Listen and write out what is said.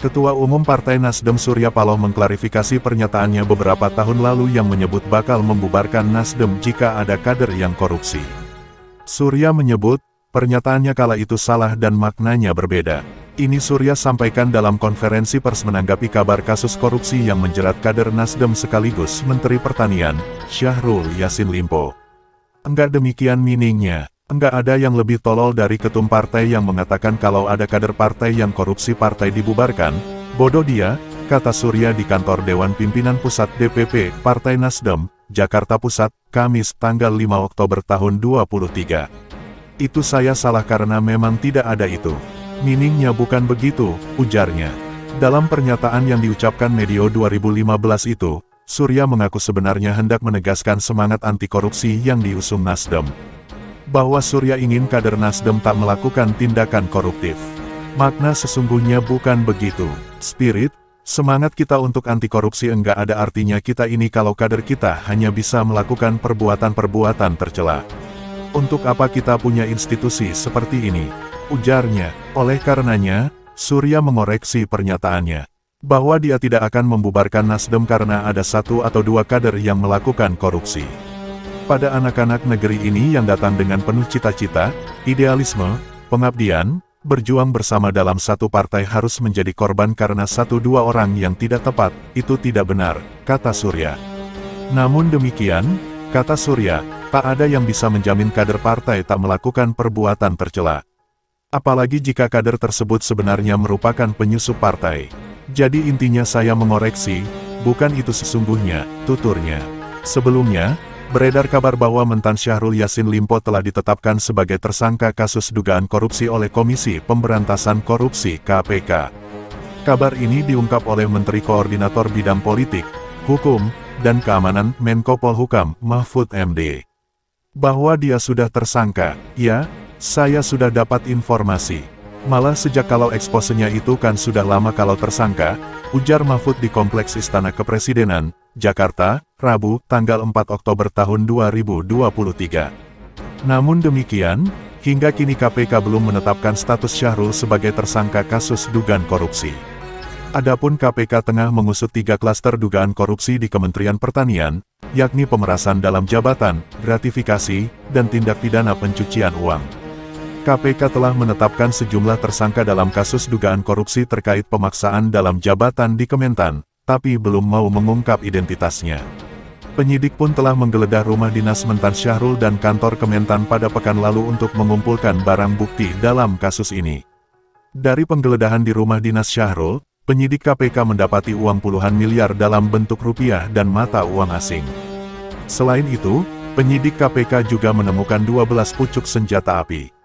Ketua Umum Partai Nasdem Surya Paloh mengklarifikasi pernyataannya beberapa tahun lalu yang menyebut bakal membubarkan Nasdem jika ada kader yang korupsi. Surya menyebut, pernyataannya kala itu salah dan maknanya berbeda. Ini Surya sampaikan dalam konferensi pers menanggapi kabar kasus korupsi yang menjerat kader Nasdem sekaligus Menteri Pertanian, Syahrul Yassin Limpo. Enggak demikian meaningnya. Enggak ada yang lebih tolol dari ketum partai yang mengatakan kalau ada kader partai yang korupsi partai dibubarkan. Bodoh dia, kata Surya di kantor Dewan Pimpinan Pusat DPP Partai Nasdem, Jakarta Pusat, Kamis tanggal 5 Oktober tahun 2023. Itu saya salah karena memang tidak ada itu. Meaningnya bukan begitu, ujarnya. Dalam pernyataan yang diucapkan medio 2015 itu, Surya mengaku sebenarnya hendak menegaskan semangat anti korupsi yang diusung Nasdem. Bahwa Surya ingin kader Nasdem tak melakukan tindakan koruptif. Makna sesungguhnya bukan begitu. Spirit, semangat kita untuk anti korupsi enggak ada artinya kita ini kalau kader kita hanya bisa melakukan perbuatan-perbuatan tercela. Untuk apa kita punya institusi seperti ini? Ujarnya. Oleh karenanya, Surya mengoreksi pernyataannya. Bahwa dia tidak akan membubarkan Nasdem karena ada satu atau dua kader yang melakukan korupsi. Pada anak-anak negeri ini yang datang dengan penuh cita-cita, idealisme, pengabdian, berjuang bersama dalam satu partai harus menjadi korban karena satu dua orang yang tidak tepat, itu tidak benar, kata Surya. Namun demikian, kata Surya, tak ada yang bisa menjamin kader partai tak melakukan perbuatan tercela. Apalagi jika kader tersebut sebenarnya merupakan penyusup partai. Jadi intinya saya mengoreksi, bukan itu sesungguhnya, tuturnya. Sebelumnya, beredar kabar bahwa mantan Syahrul Yassin Limpo telah ditetapkan sebagai tersangka kasus dugaan korupsi oleh Komisi Pemberantasan Korupsi (KPK). Kabar ini diungkap oleh Menteri Koordinator Bidang Politik, Hukum, dan Keamanan Menko Polhukam, Mahfud MD. Bahwa dia sudah tersangka, ya, saya sudah dapat informasi. Malah sejak kalau eksposenya itu kan sudah lama kalau tersangka, ujar Mahfud di Kompleks Istana Kepresidenan, Jakarta, Rabu, tanggal 4 Oktober tahun 2023. Namun demikian, hingga kini KPK belum menetapkan status Syahrul sebagai tersangka kasus dugaan korupsi. Adapun KPK tengah mengusut 3 klaster dugaan korupsi di Kementerian Pertanian, yakni pemerasan dalam jabatan, gratifikasi, dan tindak pidana pencucian uang. KPK telah menetapkan sejumlah tersangka dalam kasus dugaan korupsi terkait pemaksaan dalam jabatan di Kementan, tapi belum mau mengungkap identitasnya. Penyidik pun telah menggeledah rumah dinas mantan Syahrul dan kantor Kementan pada pekan lalu untuk mengumpulkan barang bukti dalam kasus ini. Dari penggeledahan di rumah dinas Syahrul, penyidik KPK mendapati uang puluhan miliar dalam bentuk rupiah dan mata uang asing. Selain itu, penyidik KPK juga menemukan 12 pucuk senjata api.